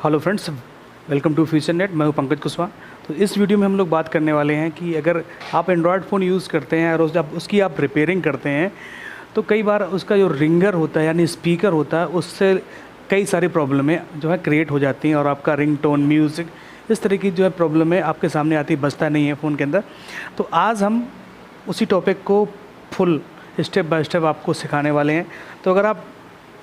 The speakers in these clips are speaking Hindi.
Hello friends, welcome to Future Net. मैं हूं पंकज कुशवाहा। तो इस वीडियो में हम लोग बात करने वाले हैं कि अगर आप एंड्रॉयड फ़ोन यूज़ करते हैं और उसकी आप रिपेयरिंग करते हैं तो कई बार उसका जो रिंगर होता है यानी स्पीकर होता है उससे कई सारी प्रॉब्लमें जो है क्रिएट हो जाती हैं और आपका रिंगटोन, म्यूज़िक, इस तरह की जो है प्रॉब्लमें आपके सामने आती, बजता नहीं है फ़ोन के अंदर। तो आज हम उसी टॉपिक को फुल स्टेप बाय स्टेप आपको सिखाने वाले हैं। तो अगर आप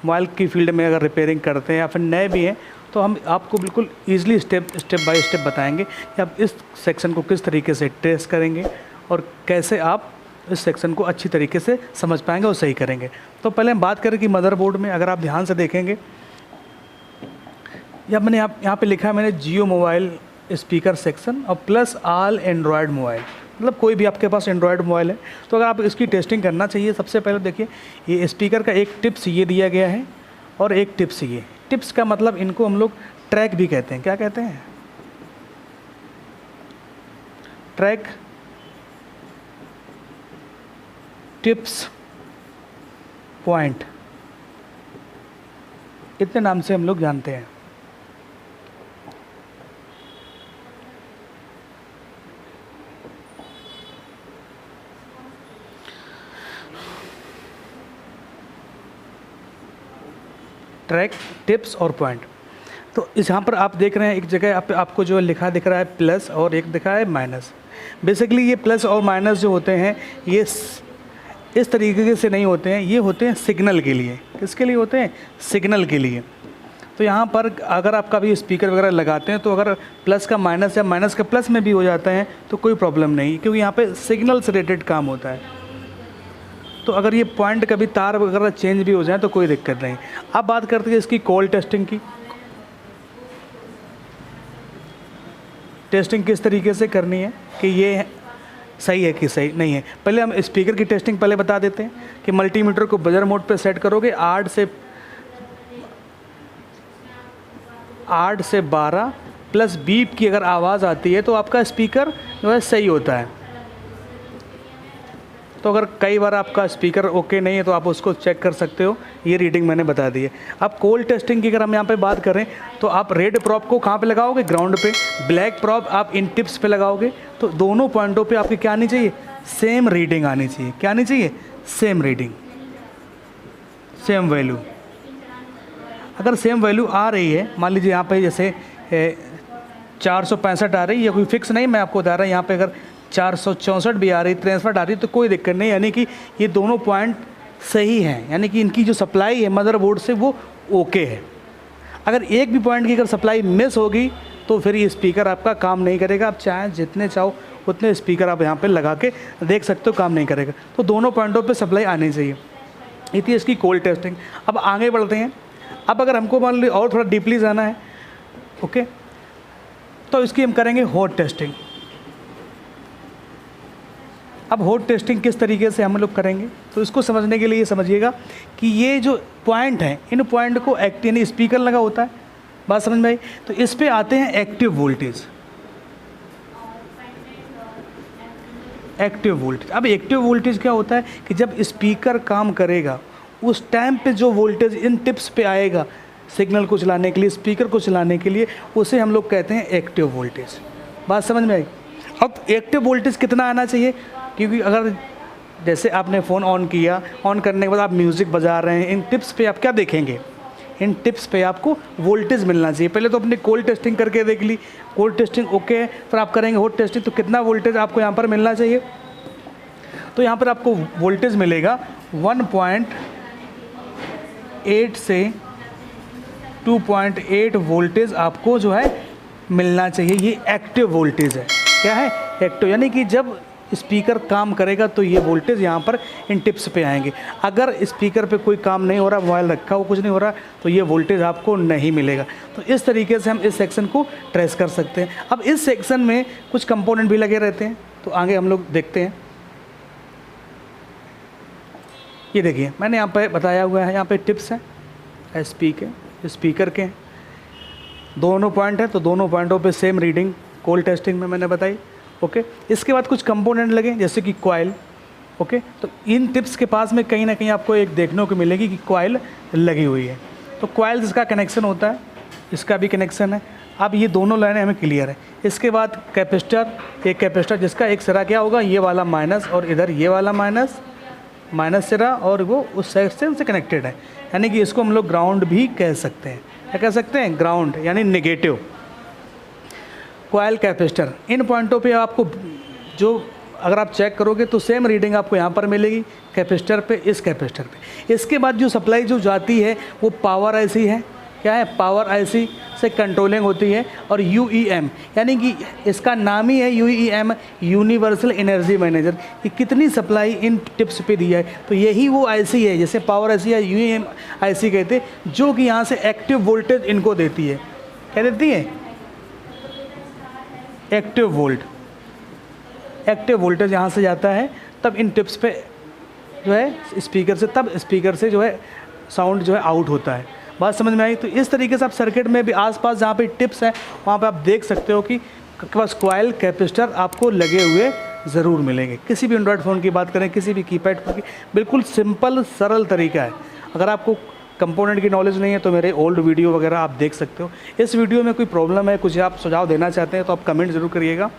मोबाइल की फील्ड में अगर रिपेयरिंग करते हैं या फिर नए भी हैं तो हम आपको बिल्कुल ईजिली स्टेप बाय स्टेप बताएंगे कि आप इस सेक्शन को किस तरीके से ट्रेस करेंगे और कैसे आप इस सेक्शन को अच्छी तरीके से समझ पाएंगे और सही करेंगे। तो पहले हम बात करें कि मदरबोर्ड में अगर आप ध्यान से देखेंगे या मैंने यहाँ पे लिखा है मैंने जियो मोबाइल स्पीकर सेक्शन और प्लस ऑल एंड्रॉयड मोबाइल, मतलब कोई भी आपके पास एंड्रॉयड मोबाइल है तो अगर आप इसकी टेस्टिंग करना चाहिए सबसे पहले देखिए ये स्पीकर का एक टिप्स ये दिया गया है और एक टिप्स ये। टिप्स का मतलब इनको हम लोग ट्रैक भी कहते हैं। क्या कहते हैं? ट्रैक, टिप्स, पॉइंट, इतने नाम से हम लोग जानते हैं। ट्रैक, टिप्स और पॉइंट। तो इस यहाँ पर आप देख रहे हैं एक जगह आपको जो लिखा दिख रहा है प्लस और एक दिखा है माइनस। बेसिकली ये प्लस और माइनस जो होते हैं ये इस तरीके से नहीं होते हैं, ये होते हैं सिग्नल के लिए। किसके लिए होते हैं? सिग्नल के लिए। तो यहाँ पर अगर आप कभी स्पीकर वगैरह लगाते हैं तो अगर प्लस का माइनस या माइनस का प्लस में भी हो जाता है तो कोई प्रॉब्लम नहीं, क्योंकि यहाँ पे सिग्नल से रिलेटेड काम होता है। तो अगर ये पॉइंट कभी तार वगैरह चेंज भी हो जाए तो कोई दिक्कत नहीं। अब बात करते हैं इसकी कॉल टेस्टिंग की। टेस्टिंग किस तरीके से करनी है कि ये सही है कि सही नहीं है। पहले हम स्पीकर की टेस्टिंग पहले बता देते हैं कि मल्टीमीटर को बजर मोड पे सेट करोगे 8 से 12 प्लस बीप की अगर आवाज़ आती है तो आपका स्पीकर जो है सही होता है। तो अगर कई बार आपका स्पीकर ओके नहीं है तो आप उसको चेक कर सकते हो। ये रीडिंग मैंने बता दी है। अब कॉल टेस्टिंग की अगर हम यहाँ पे बात करें तो आप रेड प्रॉप को कहाँ पे लगाओगे? ग्राउंड पे। ब्लैक प्रॉप आप इन टिप्स पे लगाओगे। तो दोनों पॉइंटों पे आपकी क्या आनी चाहिए? सेम रीडिंग आनी चाहिए। क्या आनी चाहिए? Same reading, same value. अगर सेम वैल्यू आ रही है, मान लीजिए यहाँ पे जैसे 465 आ रही है, कोई फिक्स नहीं, मैं आपको बता रहा हूँ। यहाँ पे अगर 464 भी आ रही, 63 आ रही तो कोई दिक्कत नहीं, यानी कि ये दोनों पॉइंट सही हैं, यानी कि इनकी जो सप्लाई है मदरबोर्ड से वो ओके है। अगर एक भी पॉइंट की अगर सप्लाई मिस होगी तो फिर ये स्पीकर आपका काम नहीं करेगा। आप चाहे जितने चाहो उतने स्पीकर आप यहाँ पे लगा के देख सकते हो, काम नहीं करेगा। तो दोनों पॉइंटों पे सप्लाई आनी चाहिए। ये थी इसकी कॉल टेस्टिंग। अब आगे बढ़ते हैं। अब अगर हमको मान लीजिए और थोड़ा डीपली जाना है, ओके, तो इसकी हम करेंगे हॉट टेस्टिंग। अब हॉट टेस्टिंग किस तरीके से हम लोग करेंगे तो इसको समझने के लिए ये समझिएगा कि ये जो पॉइंट हैं इन पॉइंट को यानी स्पीकर लगा होता है, बात समझ में आई? तो इस पे आते हैं एक्टिव वोल्टेज। एक्टिव वोल्टेज, अब एक्टिव वोल्टेज क्या होता है कि जब स्पीकर काम करेगा उस टाइम पे जो वोल्टेज इन टिप्स पे आएगा सिग्नल को चलाने के लिए, स्पीकर को चलाने के लिए, उसे हम लोग कहते हैं एक्टिव वोल्टेज। बात समझ में आई? अब एक्टिव वोल्टेज कितना आना चाहिए? क्योंकि अगर जैसे आपने फ़ोन ऑन किया, ऑन करने के बाद आप म्यूज़िक बजा रहे हैं, इन टिप्स पे आप क्या देखेंगे? इन टिप्स पे आपको वोल्टेज मिलना चाहिए। पहले तो अपनी कॉल टेस्टिंग करके देख ली, कॉल टेस्टिंग ओके है, फिर आप करेंगे हॉट टेस्टिंग। तो कितना वोल्टेज आपको यहाँ पर मिलना चाहिए? तो यहाँ पर आपको वोल्टेज मिलेगा 1.8 से 2.8 वोल्टेज आपको जो है मिलना चाहिए। ये एक्टिव वोल्टेज है। क्या है? एक्टिव, यानी कि जब स्पीकर काम करेगा तो ये वोल्टेज यहाँ पर इन टिप्स पे आएंगे। अगर स्पीकर पे कोई काम नहीं हो रहा, मोबाइल रखा हो, कुछ नहीं हो रहा, तो ये वोल्टेज आपको नहीं मिलेगा। तो इस तरीके से हम इस सेक्शन को ट्रेस कर सकते हैं। अब इस सेक्शन में कुछ कंपोनेंट भी लगे रहते हैं, तो आगे हम लोग देखते हैं। ये देखिए मैंने यहाँ पे बताया हुआ है, यहाँ पे टिप्स हैं, स्पीकर के दोनों पॉइंट है, तो दोनों पॉइंटों पे सेम रीडिंग कॉल टेस्टिंग में मैंने बताई। ओके, इसके बाद कुछ कंपोनेंट लगे जैसे कि कॉइल। ओके, तो इन टिप्स के पास में कहीं ना कहीं आपको एक देखने को मिलेगी कि कॉइल लगी हुई है। तो कॉइल जिसका कनेक्शन होता है इसका भी कनेक्शन है। अब ये दोनों लाइनें हमें क्लियर है। इसके बाद कैपेसिटर, एक कैपेसिटर जिसका एक सिरा क्या होगा, ये वाला माइनस, और इधर ये वाला माइनस सिरा, और वो उस साइड से कनेक्टेड है, यानी कि इसको हम लोग ग्राउंड भी कह सकते हैं। क्या कह सकते हैं? ग्राउंड यानी नेगेटिव। कॉइल कैपेसिटर, इन पॉइंटों पे आपको जो अगर आप चेक करोगे तो सेम रीडिंग आपको यहाँ पर मिलेगी कैपेसिटर पे, इस कैपेसिटर पे। इसके बाद जो सप्लाई जो जाती है वो पावर आईसी है। क्या है? पावर आईसी से कंट्रोलिंग होती है। और यूईएम, यानी कि इसका नाम ही है यूईएम, यूनिवर्सल एनर्जी मैनेजर, कि कितनी सप्लाई इन टिप्स पे दी है। तो यही वो आईसी है, जैसे पावर आईसी या यूईएम आईसी कहते हैं, जो कि यहाँ से एक्टिव वोल्टेज इनको देती है। क्या देती है? एक्टिव वोल्टेज यहाँ से जाता है, तब इन टिप्स पे जो है स्पीकर से जो है साउंड जो है आउट होता है। बात समझ में आई? तो इस तरीके से आप सर्किट में भी आसपास जहाँ पे टिप्स हैं वहाँ पे आप देख सकते हो कि बस कॉइल कैपेसिटर आपको लगे हुए ज़रूर मिलेंगे। किसी भी एंड्रॉयड फ़ोन की बात करें, किसी भी कीपैड फ़ोन की, बिल्कुल सिंपल सरल तरीका है। अगर आपको कंपोनेंट की नॉलेज नहीं है तो मेरे ओल्ड वीडियो वगैरह आप देख सकते हो। इस वीडियो में कोई प्रॉब्लम है, कुछ आप सुझाव देना चाहते हैं तो आप कमेंट ज़रूर करिएगा,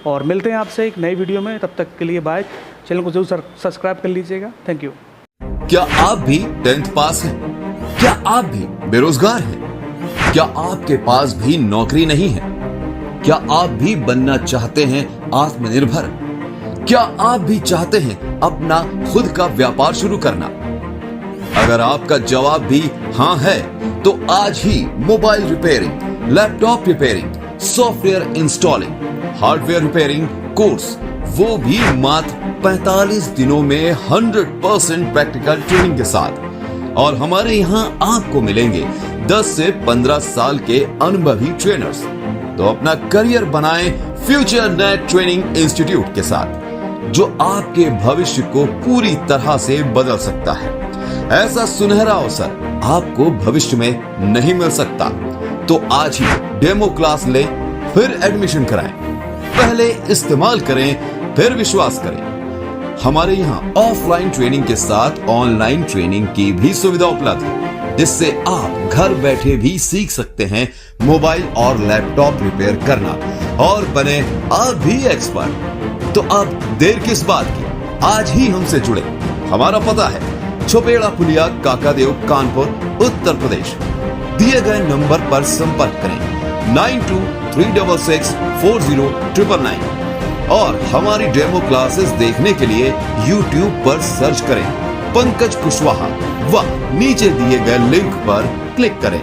और मिलते हैं आपसे एक नई वीडियो में। तब तक के लिए बाय। चैनल को जरूर सब्सक्राइब कर लीजिएगा। Thank you. क्या आप भी 10th पास हैं? क्या आप भी बेरोजगार हैं? क्या आपके पास भी नौकरी नहीं है? क्या आप भी बनना चाहते हैं आत्मनिर्भर? क्या आप भी चाहते हैं अपना खुद का व्यापार शुरू करना? अगर आपका जवाब भी हाँ है तो आज ही mobile repairing, laptop repairing, software installing, hardware repairing course, वो भी मात्र 45 दिनों में 100% प्रैक्टिकल ट्रेनिंग के साथ। और हमारे यहाँ आपको मिलेंगे 10 से 15 साल के अनुभवी ट्रेनर्स। तो अपना करियर बनाएं फ्यूचर नेट ट्रेनिंग इंस्टीट्यूट के साथ, जो आपके भविष्य को पूरी तरह से बदल सकता है। ऐसा सुनहरा अवसर आपको भविष्य में नहीं मिल सकता। तो आज ही डेमो क्लास लें, फिर एडमिशन कराएं। पहले इस्तेमाल करें, फिर विश्वास करें। हमारे यहाँ ऑफलाइन ट्रेनिंग के साथ ऑनलाइन ट्रेनिंग की भी सुविधा उपलब्ध है, जिससे आप घर बैठे भी सीख सकते हैं मोबाइल और लैपटॉप रिपेयर करना, और बने आप भी एक्सपर्ट। तो अब देर किस बात की, आज ही हमसे जुड़े। हमारा पता है छोपेड़ा पुलिया, काकादेव, कानपुर, उत्तर प्रदेश। दिए गए नंबर पर संपर्क करें 9236640999, और हमारी डेमो क्लासेस देखने के लिए YouTube पर सर्च करें पंकज कुशवाहा, व नीचे दिए गए लिंक पर क्लिक करें।